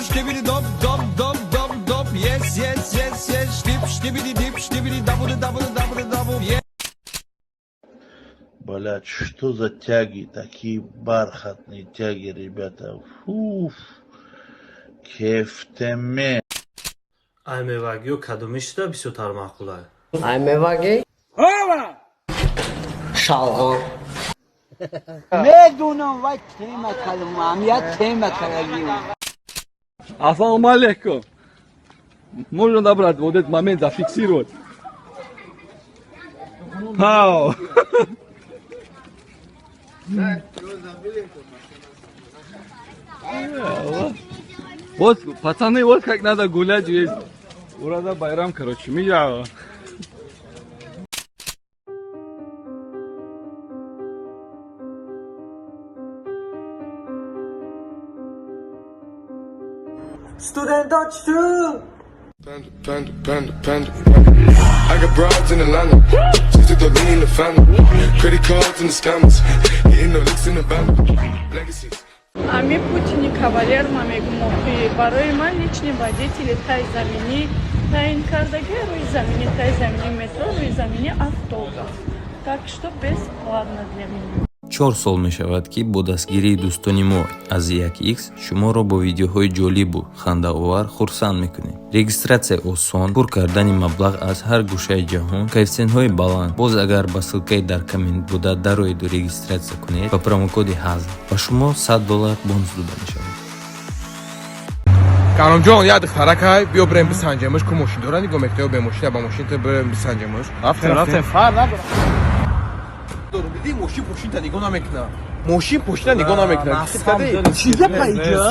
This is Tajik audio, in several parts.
Stibidi dop dop dop dop dop. Yes yes yes yes. Stibidi dip stibidi double double double double. Yes. Блядь, что за тяги, такие бархатные тяги, ребята. Фуф. Кефтеме. Ay mevagi o kadımış da bir sotar makula. Ay mevagi? Ava! Şalgam. میدونم وای تیمه کلمه یا تیمه کلمه Assalamu alaikum. Можно набрать вот этот момент, зафиксировать. Пау. Вот, пацаны, вот как надо гулять весь. Урада байрам, короче, мия. Panda. I got broads in Atlanta. Just to throw me in the family. Credit cards and the scammers. Hitting the licks in the band. Legacies. Ами Путини кавалер ма мегумохи барои ман лични водители тай замини таин кардаги руи замини тай замини метро руи замини автобус. Так что бесплатно для меня. 4 сол мешавад ки бо дастгирии дӯстони мо аз 1x шуморо бо видеоҳои ҷолибу хандаовар хурсанд мекунем. Регистратсия осон, пур кардани маблағ аз ҳар гӯшаи ҷаҳон, коэффициентҳои баланд. Боз агар ба ссилкаи дар коммент буда дароеду регистратсия кунед ба промокоди ҳазм ба шумо $100 бонус дода мешавад. Каномҷон, як духтаракай, биё бирем бисанҷемаш, ку мошин дора нигоҳ мекунем, бе мошина ба мошин бирем бисанҷемаш. Рафтем, фар набарам. Биди мошин пошинта нигоҳ намекунам. Мошин пошинта нигоҳ намекунам. چیزه پیدا؟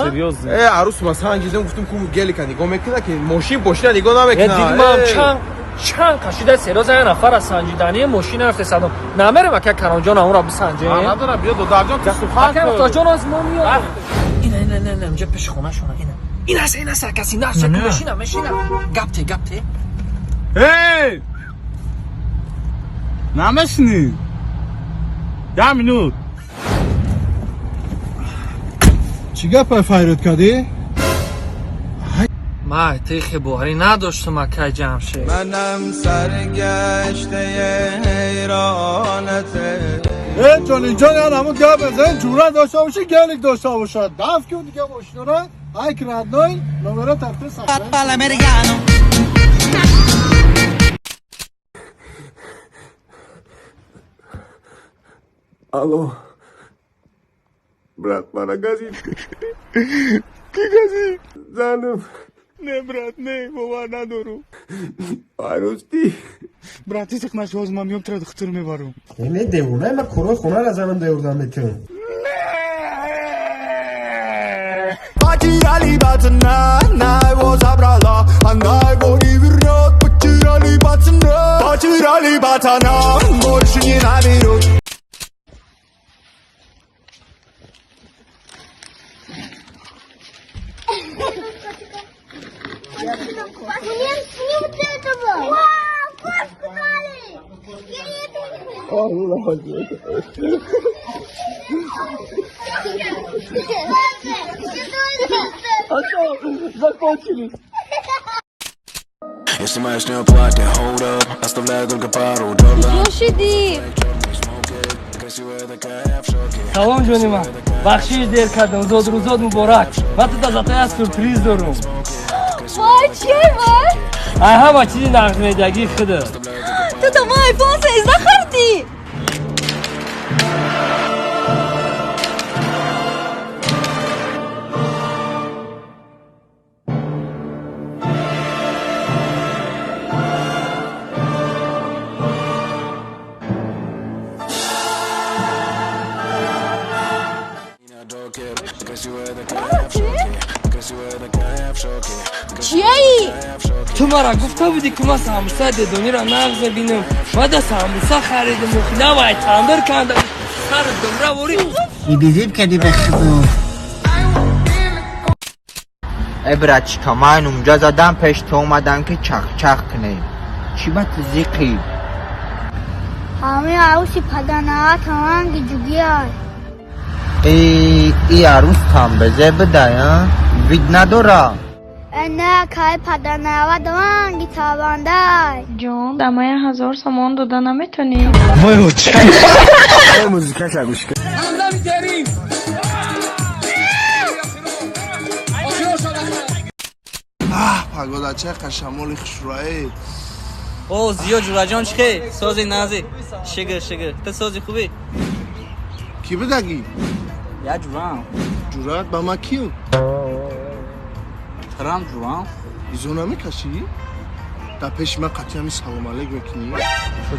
عروس ما سنجیدم گفتم کو گلی کنی نگاه میکنه که ماشین پشت نگاه نمیکنه. دیدم چند کشیده سه روز یه نفر از سنجیدنی ماشین رفته صدام. نمیرم اگه کرانجان اون را بسنجه. ندارم بیا دو درجان تو سوخان کن. اگه جان از ما میاد. اینه اینجا پیش خونه شونه اینه. این است کسی نشه که ماشینم. گپته. Hey! نمشنی. 10 minut. چی گپ فایرت کردی؟ ما تیخ بوهری نداشتم اکه جمع شه. منم سرگشته حیرانته. جان همون گپ بزن جورا داشته باشی گلیک داشته باشه. دف کن دیگه ماشین رو. ای کردنای نمره ترتیب ساخته. Алло. Брат, мана гази. Ки гази? Занам. Не, брат, не, бова надору. Айрости. برات ایسک مشواز ما میام ترا دختر میبارم. اینه دیونه ما کروی خونه نزنم دیوردم میکن. Bacirali batına nay o zabrala anay bori virot Bacirali batana morşini navirut. Если моя снял платье, hold up, оставляю только пару $. Лошади. Красивая такая в шоке. سلام جونی من بخشیش دیر کردم زود مبارک من تو تا سورپریز دارم وای چیه وای؟ ای همه چیزی نقمه‌دگی خدا تو تا ما آیفون 13 خریدی؟ چیه ای؟ تو مرا گفته بودی که من ساموسا ددونی را نغزه بینم ما دا ساموسا خریدم و خیلی وای تندر کندم سر دمره وری بیزید کردی به خدا ای برچکا من اونجا زدم پیش تو اومدم که چخ کنیم چی بات زیقی همه عروسی پدنه تمام گیجوگی های ای عروس هم بزه بدایم وید نداره. نه کای پدرنوا دوان گیتابانده جون دمای 1000 سامان داده نمیتونی موزیکا گوش کن. پگودا چه قشمالی خوشروایی. او زیاد جورا جان چخه سازی نازی شگر تو سازی خوبی کی بدگی؟ یا جورا جورات با ما کیو؟ ترام جورا ایزونا میکشی؟ تا پیش من قطعی سلام علیک میکنی؟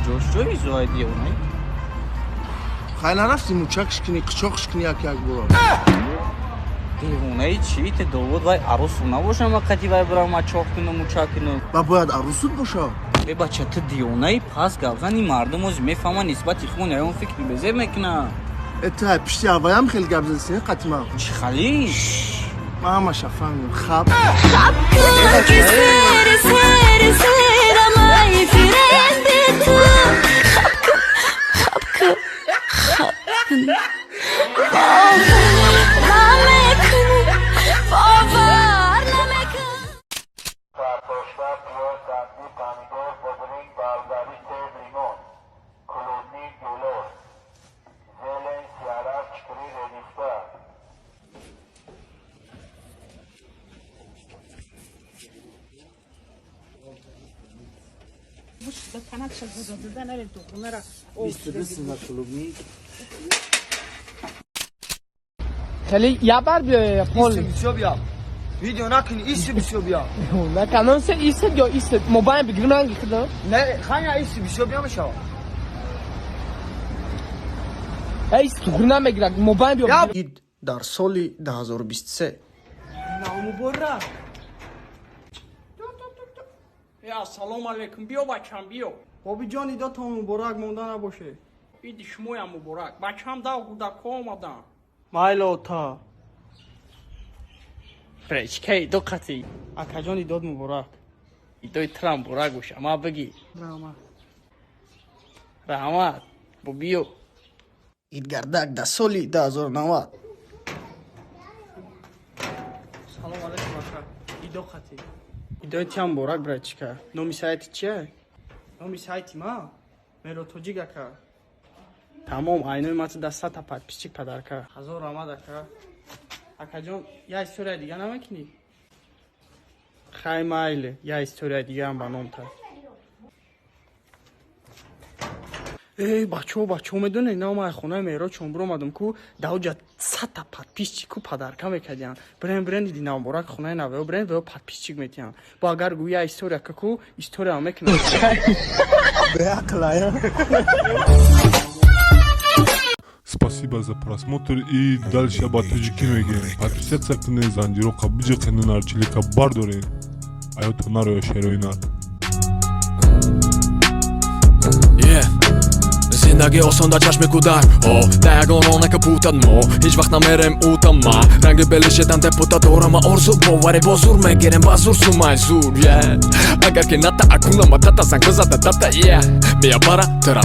جوش ایزوهای دیگه اونایی خیلی نرفتی موچکش کنی قچاقش کنی یک برو. دیوونه چی ته داوود وای عروس نباشم وقتی وای برام ما چاق کنم موچک کنم با باید عروسود باشه. ای بچه تو دیوونه پس گابزنی مردم از میفهمن نسبت خون اون فکر بزر میکنه اتها پشتی هوایم خیلی گبزنسی قطعی ما چی خالی ما همه شفاهم خب خیلی یه بار بیا پول بیا ویدیو نکنی ایستی بیسو بیا. نه کنون سه ایست یا ایست موبایل بگیرم من گفتم نه خیلی ایستی بیسو بیا میشه. ایست تو گرنم بگیرم موبایل بیا. اید در سال 2023 مبارک. یا سلام علیکم بیا بچم بیا. بابی جان ایدا تا مبارک مونده نباشه. ایدی شمایم مبارک بچم دا کودک آمدن. مایلو تا فرش کی دو قطعی اکا جان ایداد مبارک ایدای ترام مبارک باشه اما بگی رحمت با بیو اید گردک در سالی 2090. سلام علیکم اکا ایدو قطعی ایدای ترام مبارک برای چیکار نومی سایتی چیه؟ نومی سایتی ما میرو توجیگ اکا تمام aynı matı da sata pat pisik padarka. Hazır ramadaka. Akajon ya история دیگه نمیکنی. خیلی یا история دیگه هم بانم تا. ای بچه میدونی نه ما خونه میرا چون برو اومدم کو داوجا ستا پات پیچی کو پادارکا میکردن. برن دیدی مبارک خونه نوه برن و پات پیچی میتیان. با اگر گویا история کو история هم میکنه. به عقلیا. Спасибо за просмотр и дальше об таджикиноге. Подписаться к Занжирока Биджаканар Чилика Бардори. Айотонаро Шероинар. زندگی آسان در چشم کودک دگانانه که پوتد ما هیچ وقت نمیرم اوتا ما رنگ بلشتن تپوتا دارم آرزو باوری بازور میگیرم بازور سومای زور اگر که نتا اکونا ما تتا زنگ بزده تتا میا برا ترا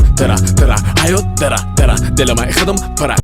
حیات درا دل ما خدم پرا